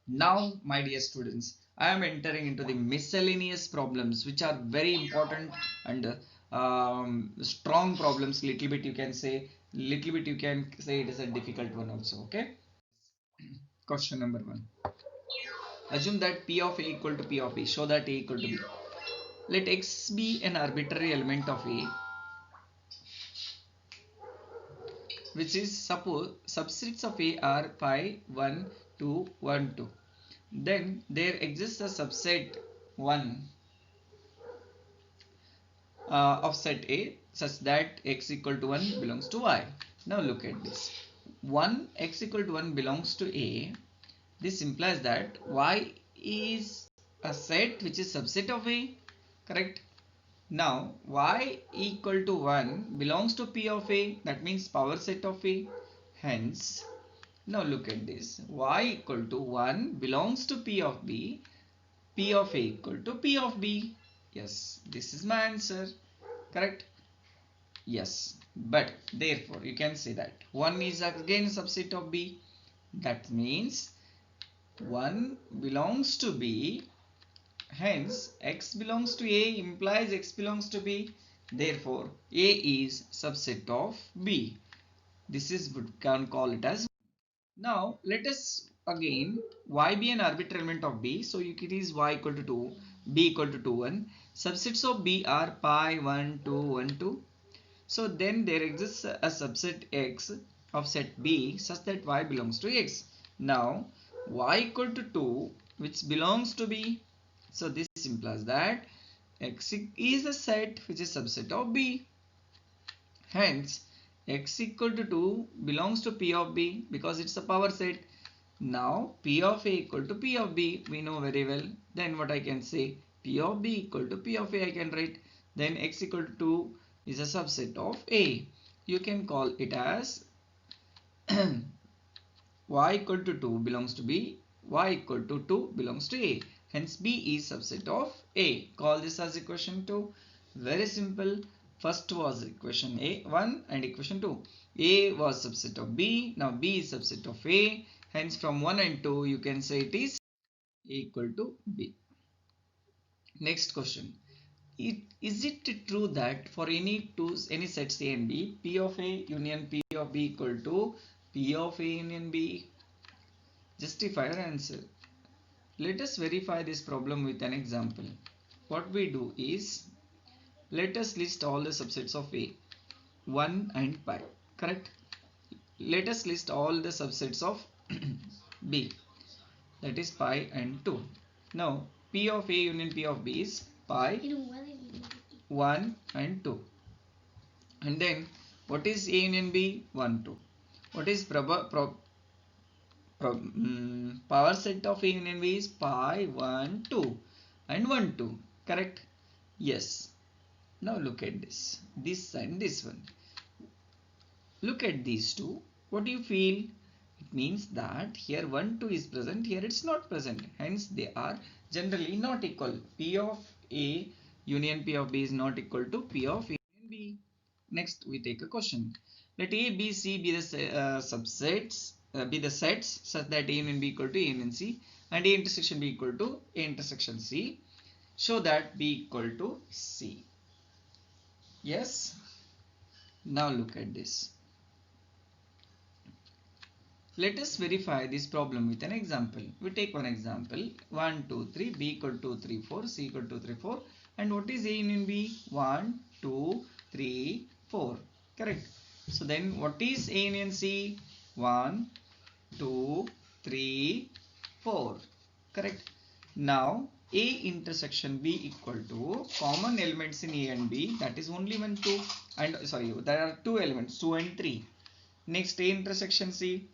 Now, my dear students, I am entering into the miscellaneous problems, which are very important and strong problems. Little bit you can say it is a difficult one also. Okay. Question number one. Assume that P of A equal to P of B. Show that A equal to B. Let X be an arbitrary element of A, which is suppose subsets of A are pi 1, 2, 1, 2. Then there exists a subset 1 of set A such that x equal to 1 belongs to y. Now look at this. 1 x equal to 1 belongs to A. This implies that y is a set which is subset of A. Correct? Now y equal to 1 belongs to P of A. That means power set of A. Hence, now look at this. Y equal to 1 belongs to P of B. P of A equal to P of B. Yes, this is my answer. Correct? Yes, but therefore you can say that 1 is again subset of B. That means 1 belongs to B. Hence x belongs to A implies x belongs to B. Therefore A is subset of B. This is what we can call it as. Now let us again y be an arbitrary element of B. So it is y equal to 2, B equal to 2, 1. Subsets of B are pi 1, 2, 1, 2. So then there exists a subset X of set B such that Y belongs to X. Now Y equal to 2 which belongs to B. So this implies that X is a set which is subset of B. Hence X equal to 2 belongs to P of B because it's a power set. Now P of A equal to P of B we know very well. Then what I can say, P of B equal to P of A I can write. Then X equal to 2 is a subset of A. You can call it as y equal to 2 belongs to B, y equal to 2 belongs to A. Hence B is subset of A. Call this as equation 2. Very simple. First was equation A1 and equation 2. A was subset of B. Now B is subset of A. Hence from 1 and 2 you can say it is equal to B. Next question. Is it true that for any sets A and B, P of A union P of B equal to P of A union B? Justify your answer. Let us verify this problem with an example. What we do is, let us list all the subsets of A, 1 and pi, correct? Let us list all the subsets of B, that is pi and 2. Now P of A union P of B is pi, 1 and 2. And then what is A union B? 1, 2. What is power set of A union B is pi 1, 2 and 1, 2. Correct? Yes. Now look at this. This and this one. Look at these two. What do you feel? It means that here 1, 2 is present. Here it's not present. Hence they are generally not equal. P of A union P of B is not equal to P of A union B. Next we take a question. Let A, B, C be the subsets, be the sets such that A union B equal to A union C and A intersection B equal to A intersection C. Show that B equal to C. Yes. Now look at this. Let us verify this problem with an example. We take one example. 1, 2, 3, B equal to 3, 4, C equal to 3, 4. And what is A union B? 1, 2, 3, 4. Correct. So then what is A union C? 1, 2, 3, 4. Correct. Now A intersection B equal to common elements in A and B, that is only 1, 2 and sorry, there are two elements 2 and 3. Next A intersection C,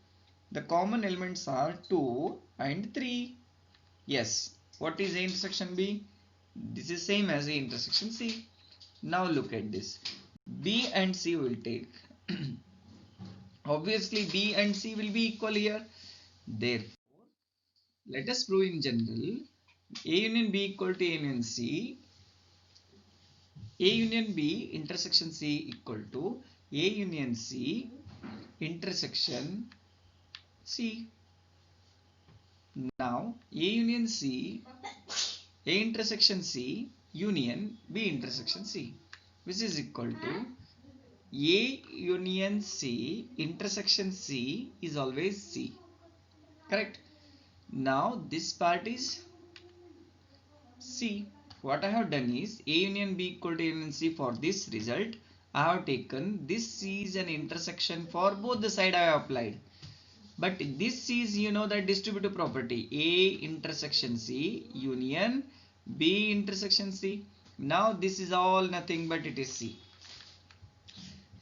the common elements are 2 and 3. Yes. What is A intersection B? This is same as A intersection C. Now look at this. B and C will take. Obviously B and C will be equal here. Therefore, let us prove in general. A union B equal to A union C. A union B intersection C equal to A union C intersection C. Now A union C, A intersection C union B intersection C, which is equal to A union C intersection C is always C. Correct? Now this part is C. What I have done is A union B equal to A union C. For this result, I have taken this C is an intersection for both the side I have applied. But this is, you know, the distributive property A intersection C union B intersection C. Now this is all nothing but it is C.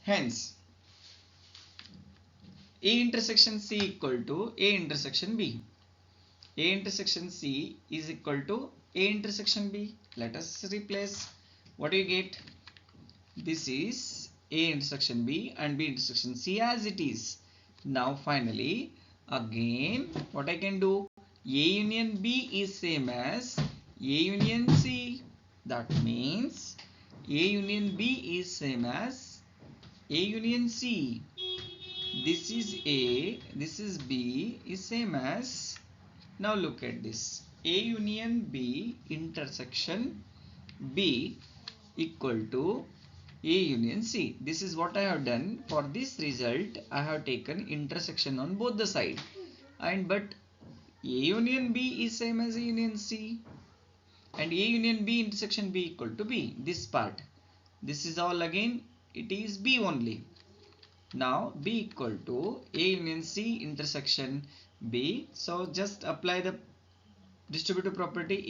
Hence A intersection C equal to A intersection B. A intersection C is equal to A intersection B. Let us replace. What do you get? This is A intersection B and B intersection C as it is. Now finally, again, what I can do? A union B is same as A union C. That means A union B is same as A union C. This is A, this is B is same as. Now look at this. A union B intersection B equal to A union C. This is what I have done. For this result, I have taken intersection on both the side. But A union B is same as A union C. And A union B intersection B equal to B. This part. This is all again, it is B only. Now B equal to A union C intersection B. So just apply the distributive property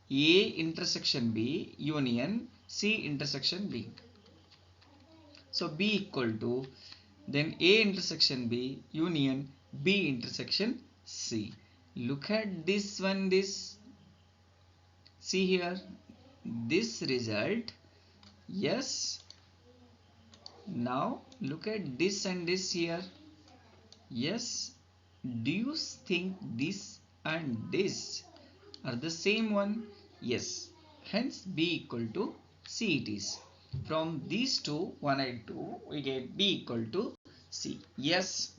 A intersection B union C intersection B. So B equal to then A intersection B union B intersection C. Look at this one, this. See here, this result. Yes. Now look at this and this here. Yes. Do you think this and this are the same one? Yes. Hence B equal to C it is. From these two, 1 and 2, we get B equal to C. Yes.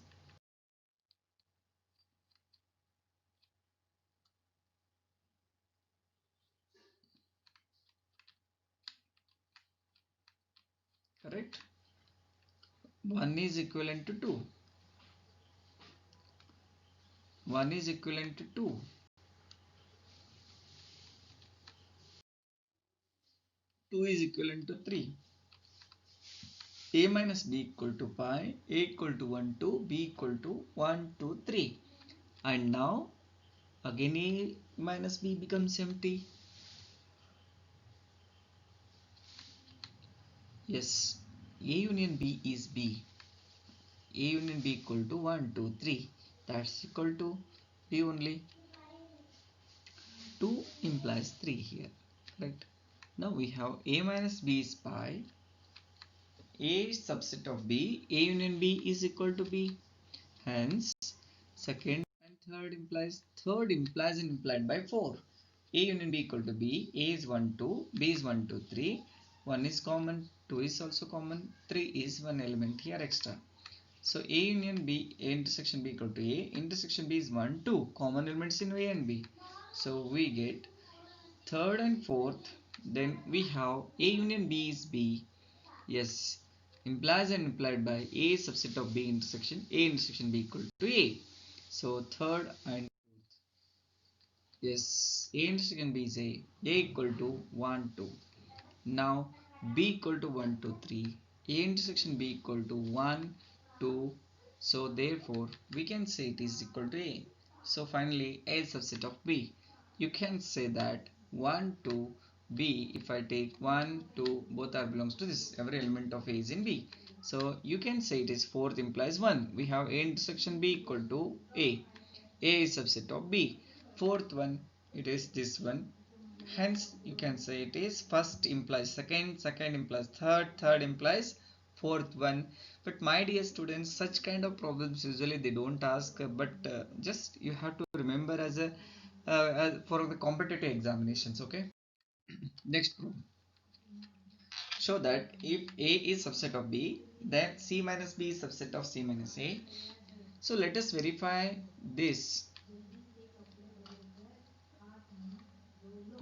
Correct. 1 is equivalent to 2. 1 is equivalent to 2. 2 is equivalent to 3. A minus B equal to pi, A equal to 1, 2, B equal to 1, 2, 3. And now again A minus B becomes empty. Yes, A union B is B. A union B equal to 1, 2, 3. That's equal to B only. 2 implies 3 here. Correct. Now we have A minus B is pi. A subset of B. A union B is equal to B. Hence, second and third implies and implied by 4. A union B equal to B. A is 1, 2. B is 1, 2, 3. 1 is common. 2 is also common. 3 is one element here extra. So A union B, A intersection B equal to A. Intersection B is 1, 2. Common elements in A and B. So we get third and fourth. Then we have A union B is B. Yes. Implies and implied by A subset of B intersection. A intersection B equal to A. So third and fourth. Yes. A intersection B is A. A equal to 1, 2. Now B equal to 1, 2, 3. A intersection B equal to 1, 2. So therefore we can say it is equal to A. So finally A is subset of B. You can say that 1, 2, B, if I take 1, 2, both are belongs to this. Every element of A is in B. So you can say it is fourth implies 1. We have A intersection B equal to A. A is subset of B. Fourth one, it is this one. Hence, you can say it is first implies second, second implies third, third implies fourth one. But my dear students, such kind of problems usually they don't ask, but just you have to remember as a for the competitive examinations. Okay. Next problem. Show that if A is subset of B, then C minus B is subset of C minus A. So let us verify this.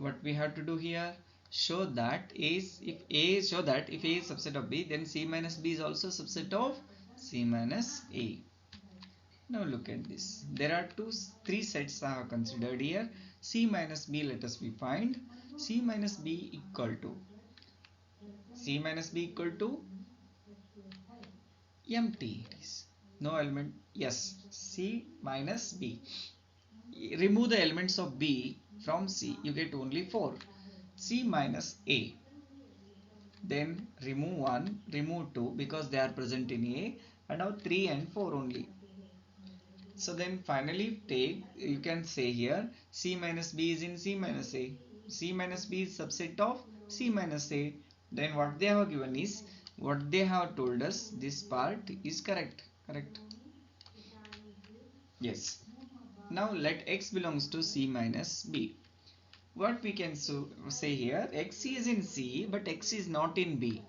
what we have to do here, show that if A is subset of B, then C minus B is also subset of C minus A. Now look at this. There are three sets I have considered here. C minus B, let us we find C minus B equal to empty. It is no element. Yes, C minus B. Remove the elements of B from C, you get only 4. C minus A. Then remove 1, remove 2 because they are present in A, and now 3 and 4 only. So then finally you can say here C minus B is in C minus A. C minus B is subset of C minus A. Then what they have given is, what they have told us, this part is correct. Yes. Now let X belongs to C minus B. What we can say here, X is in C but X is not in B.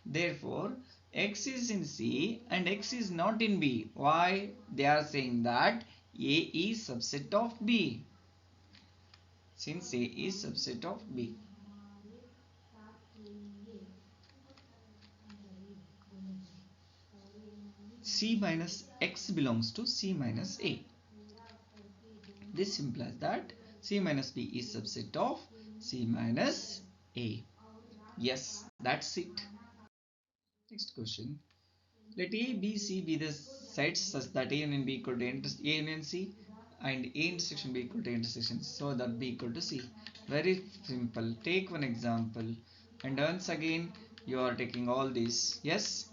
Therefore, X is in C and X is not in B. Why? They are saying that A is subset of B. Since A is subset of B. C minus X belongs to C minus A. This implies that C minus B is subset of C minus A. Yes, that's it. Next question. Let A, B, C be the sets such that A union B equal to A union C and A intersection B equal to A intersection, so that B equal to C. Very simple. Take one example and once again you are taking all these. Yes,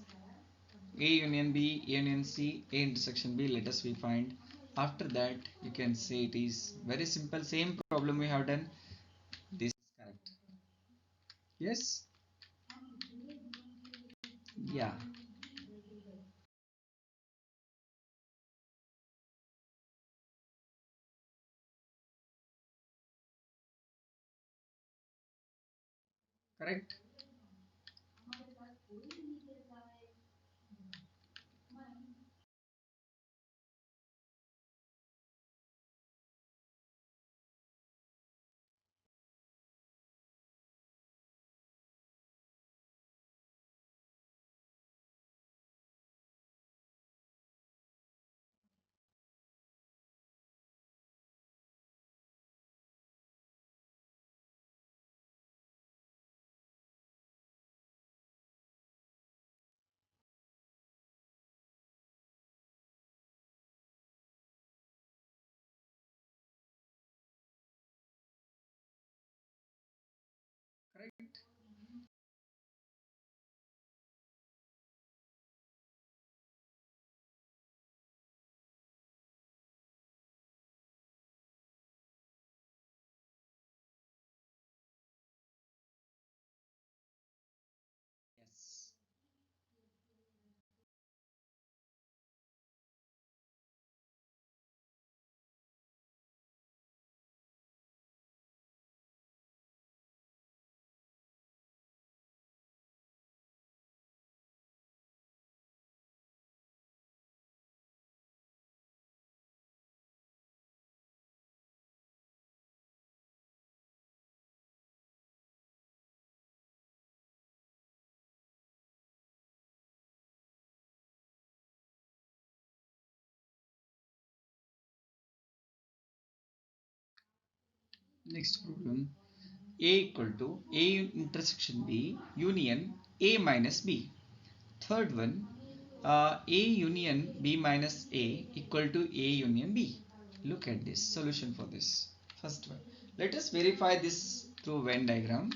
A union B, A union C, A intersection B, let us we find. After that you can say it is very simple. Same problem we have done. This is correct. Yes. Yeah. Correct. Correct. Yes. Next problem. A equal to A intersection B union A minus B. Third one, A union B minus A equal to A union B. Look at this solution for this. First one, let us verify this through Venn diagram.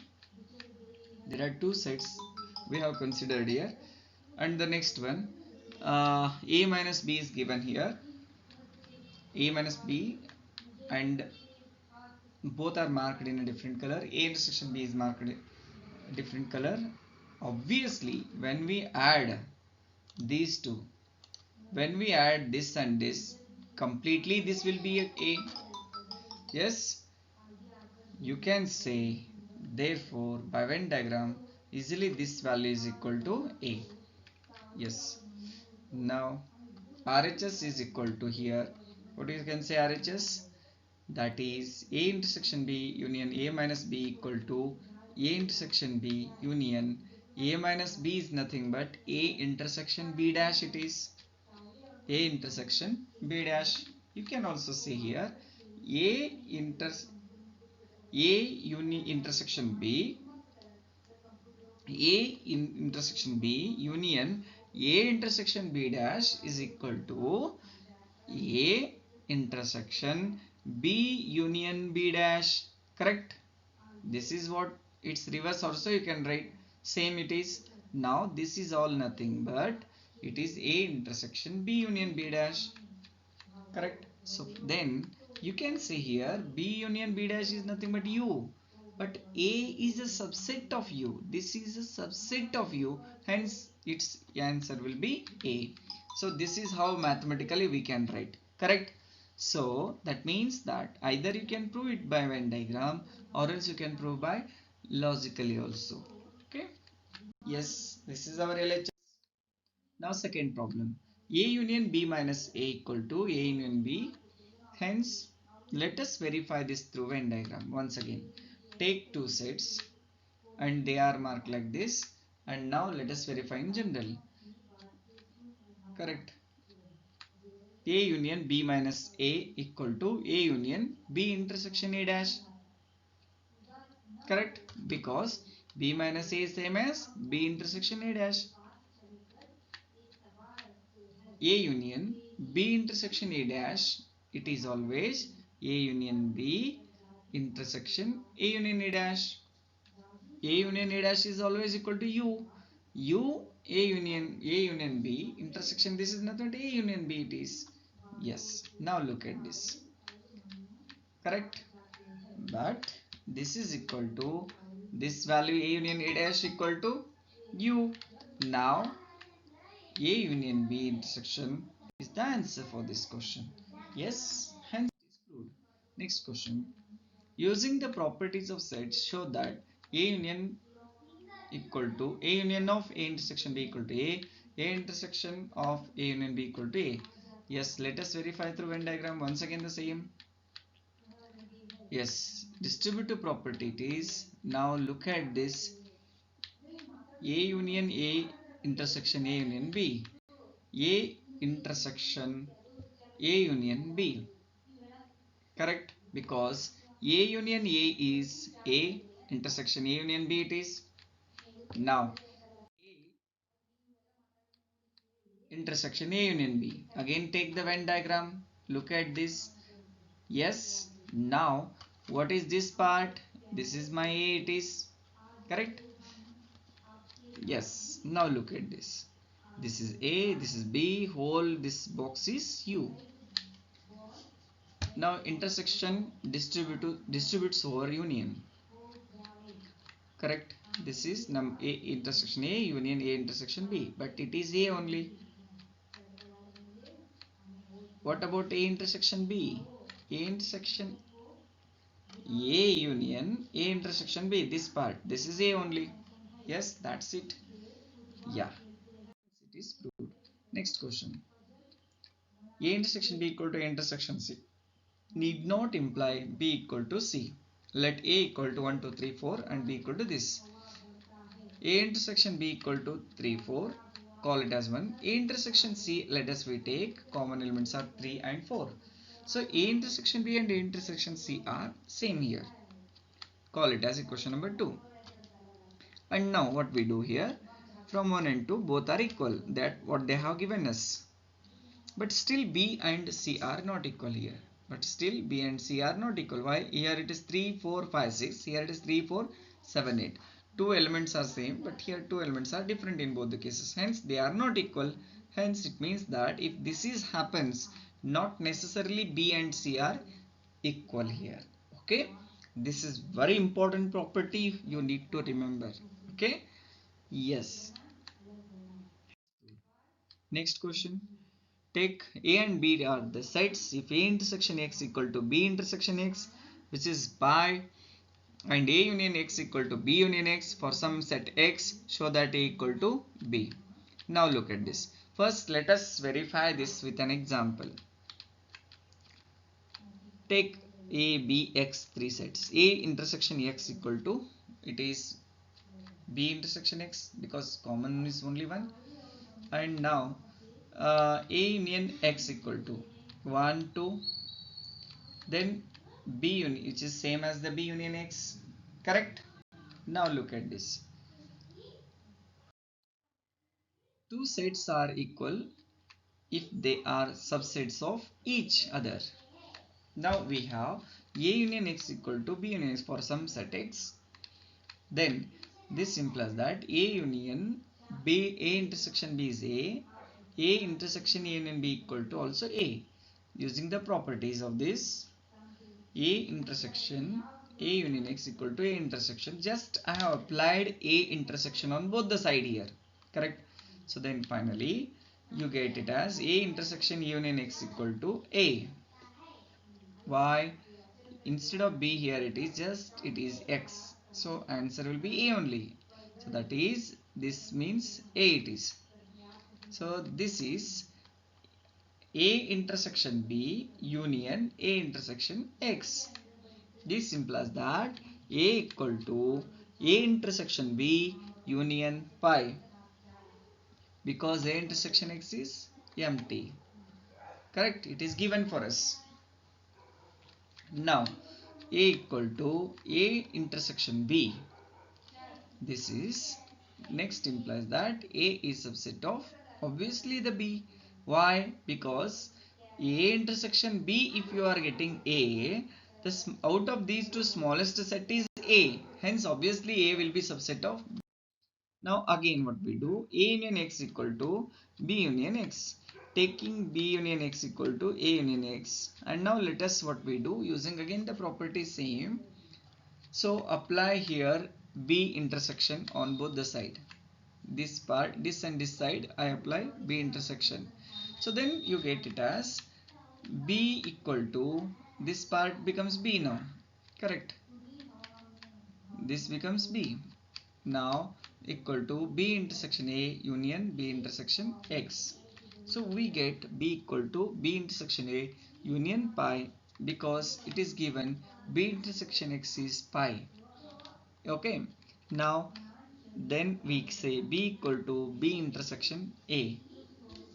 There are two sets we have considered here, and the next one, A minus B is given here. A minus B, and both are marked in a different color. A intersection B is marked in a different color. Obviously, when we add these two, when we add this and this, completely this will be a. Yes, you can say, therefore by Venn diagram easily this value is equal to A. Yes. Now RHS is equal to here. What you can say RHS? that is A intersection B union A minus B equal to A intersection B union A minus B is nothing but A intersection B dash. It is A intersection B dash. You can also say here intersection B intersection B union A intersection B dash is equal to A intersection B union B dash. Correct? This is what its reverse also you can write. Same it is. Now this is all nothing but it is A intersection B union B dash. Correct? So then you can say here B union B dash is nothing but U. But A is a subset of U. This is a subset of U. Hence its answer will be A. So this is how mathematically we can write. Correct? So that means that either you can prove it by Venn diagram or else you can prove by logically also. Okay? Yes, this is our LHS. Now second problem. A union B minus A equal to A union B. Hence, let us verify this through Venn diagram. Once again, take two sets and they are marked like this. And now let us verify in general. Correct. A union B minus A equal to A union B intersection A dash. Correct? Because B minus A is same as B intersection A dash. A union B intersection A dash, it is always A union B intersection A union A dash. A union A dash is always equal to U. U A union B intersection, this is nothing but A union B it is. Yes. Now look at this. Correct? But this is equal to this value A union A dash equal to U. Now A union B intersection is the answer for this question. Yes, hence it is proved. Next question. Using the properties of sets, show that A union equal to A union of A intersection B equal to A intersection of A union B equal to A. Yes, let us verify through Venn diagram. Once again the same. Yes, distributive property it is. Now look at this. A union A intersection A union B. A intersection A union B. Correct? Because A union A is A intersection A union B it is. Now A intersection A union B. Again take the Venn diagram. Look at this. Yes. Now what is this part? This is my A it is. Correct? Yes. Now look at this. This is A, this is B, whole this box is U. Now intersection distributes over union. Correct? This is A intersection A union A intersection B, but it is A only. What about A intersection B? A intersection A union A intersection B, this part, this is A only. Yes, that's it. Yeah, it is proved. Next question. A intersection B equal to A intersection C need not imply B equal to C. Let A equal to 1, 2, 3, 4 and B equal to this. A intersection B equal to 3, 4. Call it as 1. A intersection C, let us we take common elements are 3 and 4. So A intersection B and A intersection C are same here. Call it as equation number 2. And now what we do here, from 1 and 2 both are equal, that what they have given us. But still B and C are not equal here. But still B and C are not equal. Why? Here it is 3, 4, 5, 6. Here it is 3, 4, 7, 8. Two elements are same, but here two elements are different in both the cases. Hence they are not equal. Hence it means that if this is happens, not necessarily B and C are equal here. Okay? This is very important property you need to remember. Okay? Yes. Next question. Take A and B are the sets if A intersection X equal to B intersection X, which is pi, and A union X equal to B union X for some set X, show that A equal to B. Now look at this. First let us verify this with an example. Take A, B, X, three sets. A intersection X equal to, it is B intersection X because common is only one. And now A union X equal to 1, 2, then B union, which is same as the B union X, correct? Now look at this. Two sets are equal if they are subsets of each other. Now we have A union X equal to B union X for some set X. Then this implies that A union B, A intersection B is A intersection A union B equal to also A. Using the properties of this, A intersection A union X equal to A intersection, just I have applied A intersection on both the side here, correct? So then finally you get it as A intersection A union X equal to A. Why? Instead of B here it is X, so answer will be A only. So that is, this means A it is. So this is A intersection B union A intersection X. This implies that A equal to A intersection B union pi, because A intersection X is empty, correct? It is given for us. Now A equal to A intersection B, this is, next implies that A is subset of obviously the B. Why? Because A intersection B, if you are getting A, out of these two smallest set is A, hence obviously A will be subset of B. Now again what we do, A union X equal to B union X, taking B union X equal to A union X, and now let us what we do, using again the property same. So apply here B intersection on both the side. This part, this and this side, I apply B intersection. So then you get it as B equal to, this part becomes B now, correct? This becomes B. Now equal to B intersection A union B intersection X. So we get B equal to B intersection A union pi, because it is given B intersection X is pi. Okay, now then we say B equal to B intersection A.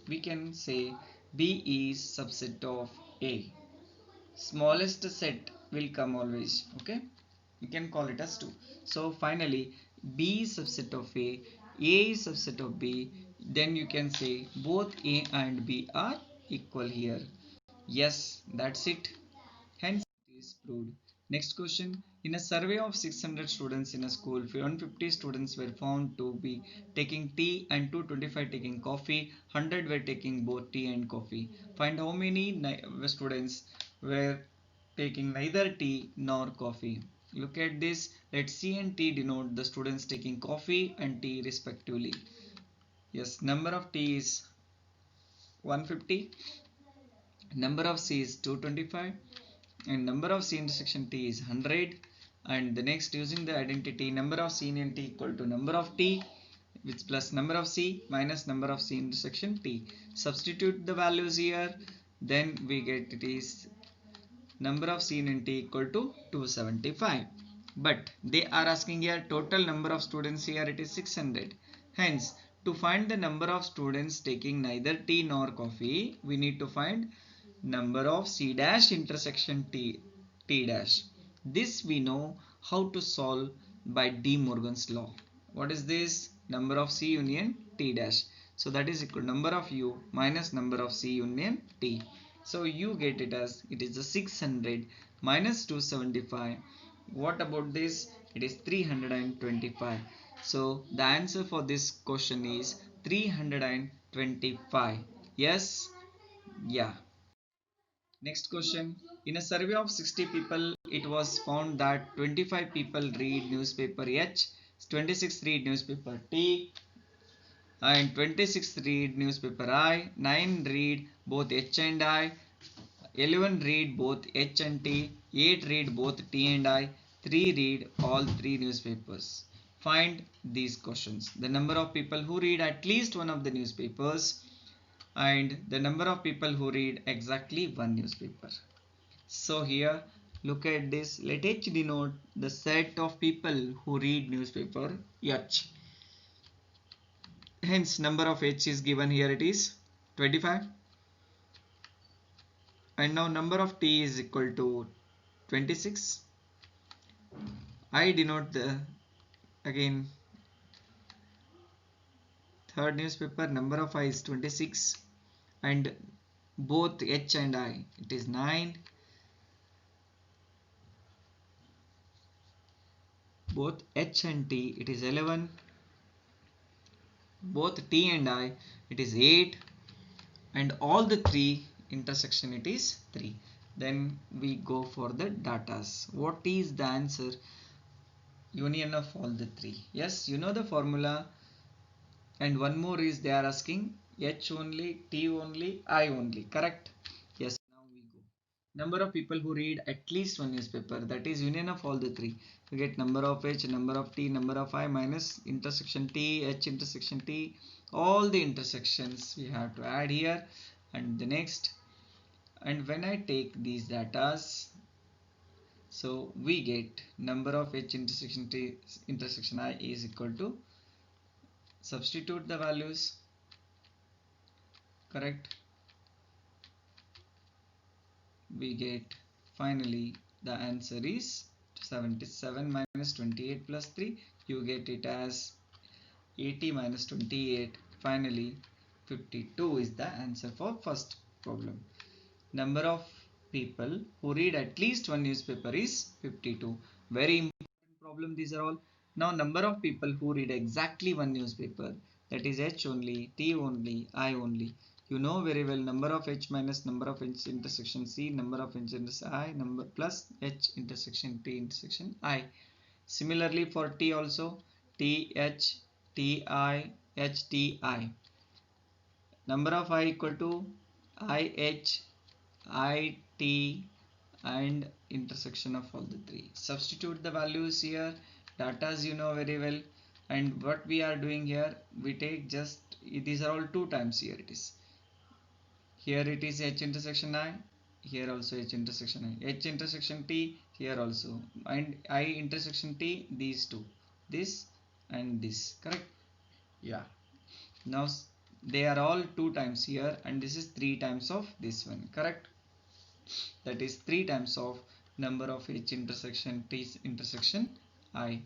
We can say B is subset of A. Smallest set will come always, okay? You can call it as 2. So finally B is subset of A is subset of B, then you can say both A and B are equal here. Yes, that's it. Hence it is proved. Next question. In a survey of 600 students in a school, 150 students were found to be taking tea and 225 taking coffee. 100 were taking both tea and coffee. Find how many students were taking neither tea nor coffee. Look at this. Let C and T denote the students taking coffee and tea respectively. Yes, number of T is 150. Number of C is 225. And number of C intersection T is 100. And the next, using the identity, number of C union T equal to number of T, which plus number of C minus number of C intersection T. Substitute the values here, then we get it is number of C union T equal to 275. But they are asking here total number of students, here it is 600. Hence, to find the number of students taking neither tea nor coffee, we need to find number of C dash intersection T dash. This we know how to solve by De Morgan's law. What is this? Number of C union T dash. So that is equal to number of U minus number of C union T. So you get it as, it is the 600 minus 275. What about this? It is 325. So the answer for this question is 325. Yes? Yeah. Next question. In a survey of 60 people, it was found that 25 people read newspaper H, 26 read newspaper T, and 26 read newspaper I, 9 read both H and I, 11 read both H and T, 8 read both T and I, 3 read all 3 newspapers. Find these questions. The number of people who read at least one of the newspapers and the number of people who read exactly one newspaper. So here Look at this. Let H denote the set of people who read newspaper H. Hence, number of H is given here. It is 25. And now number of T is equal to 26. I denote the again third newspaper. Number of I is 26. And both H and I, it is 9. Both H and T, it is 11. Both T and I, it is 8. And all the three intersection, it is 3. Then we go for the datas. What is the answer? Union of all the three. Yes, you know the formula. And one more is they are asking H only, T only, I only. Correct? Yes. Now we go. Number of people who read at least one newspaper. That is union of all the three. You get number of H, number of T, number of I minus intersection T, H intersection T. All the intersections we have to add here. And the next. And when I take these datas, so we get number of H intersection T intersection I is equal to, substitute the values, correct, we get finally the answer is 77 minus 28 plus 3, you get it as 80 minus 28, finally 52 is the answer for first problem. Number of people who read at least one newspaper is 52. Very important problem these are all. Now number of people who read exactly one newspaper, that is H only, T only, I only. You know very well number of H minus number of H intersection C, number of H intersection I, number plus H intersection T intersection I. Similarly for T also, T H, T I, H T I. Number of I equal to I H, I, T and intersection of all the three. Substitute the values here, datas you know very well, and what we are doing here, we take just, these are all 2 times here it is. Here it is H intersection I, here also H intersection I, H intersection T, here also, and I intersection T, these two, this and this, correct? Yeah. Now they are all 2 times here and this is 3 times of this one, correct? That is 3 times of number of H intersection T intersection I.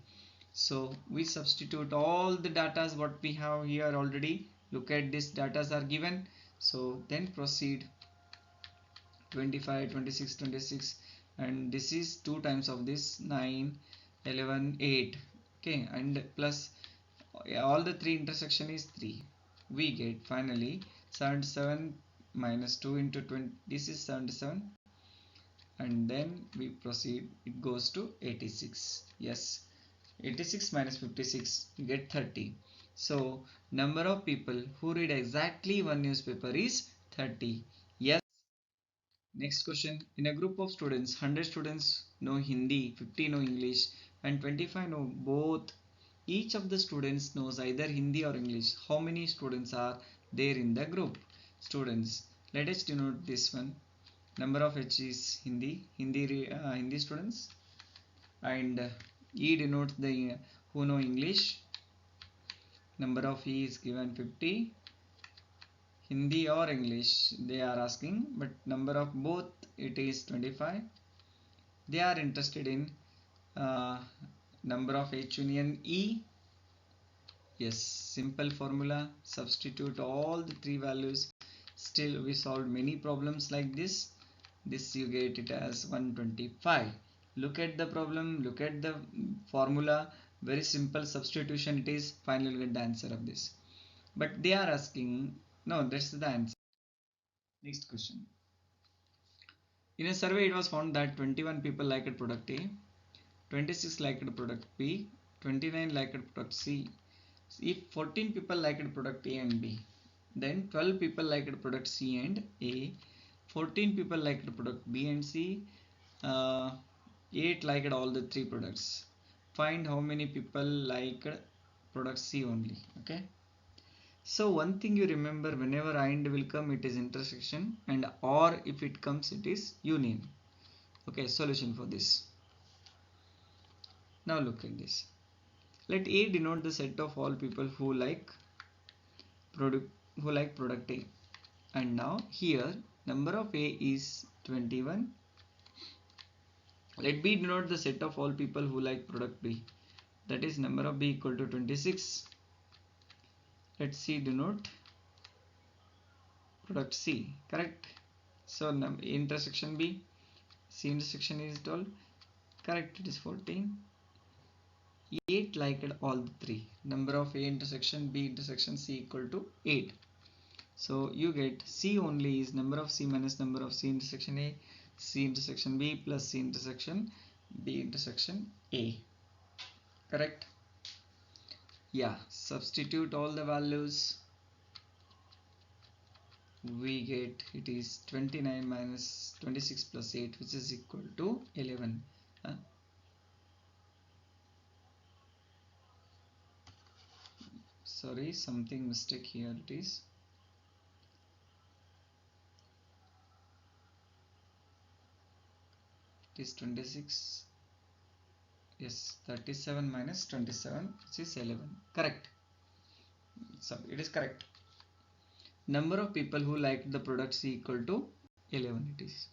So we substitute all the datas what we have here already. Look at this, datas are given. So then proceed 25, 26, 26, and this is 2 times of this 9, 11, 8. Okay, and plus all the 3 intersection is 3. We get finally 77 minus 2 into 20. This is 77. And then we proceed, it goes to 86. Yes, 86 minus 56, you get 30. So number of people who read exactly one newspaper is 30. Yes. Next question, in a group of students, 100 students know Hindi, 50 know English and 25 know both. Each of the students knows either Hindi or English. How many students are there in the group? Students, let us denote this one. Number of H is Hindi students, and E denotes the who know English. Number of E is given 50. Hindi or English they are asking, but number of both it is 25. They are interested in uh, number of H union E. Yes, simple formula, substitute all the 3 values. Still we solved many problems like this. This you get it as 125. Look at the problem, look at the formula, very simple substitution it is, finally get the answer of this. But they are asking, no, that's the answer. Next question. In a survey it was found that 21 people liked product A, 26 liked product B, 29 liked product C. If 14 people liked product A and B, then 12 people liked product C and A, 14 people liked product B and C, 8 liked all the 3 products. Find how many people liked product C only. Okay. So one thing you remember, whenever and will come, it is intersection, and or if it comes, it is union. Okay, solution for this. Now look at this. Let A denote the set of all people who like product A. And now here number of A is 21. Let B denote the set of all people who like product B. That is number of B equal to 26. Let C denote product C. Correct. So intersection B, C intersection is 12. Correct. It is 14. 8 liked all the three. Number of A intersection B intersection C equal to 8. So you get C only is number of C minus number of C intersection A, C intersection B plus C intersection B intersection A. Correct? Yeah. Substitute all the values. We get it is 29 minus 26 plus 8, which is equal to 11. Sorry, something mistake here. It is 26. Yes, 37 minus 27, which is 11. Correct. So it is correct. Number of people who liked the product C equal to 11 it is.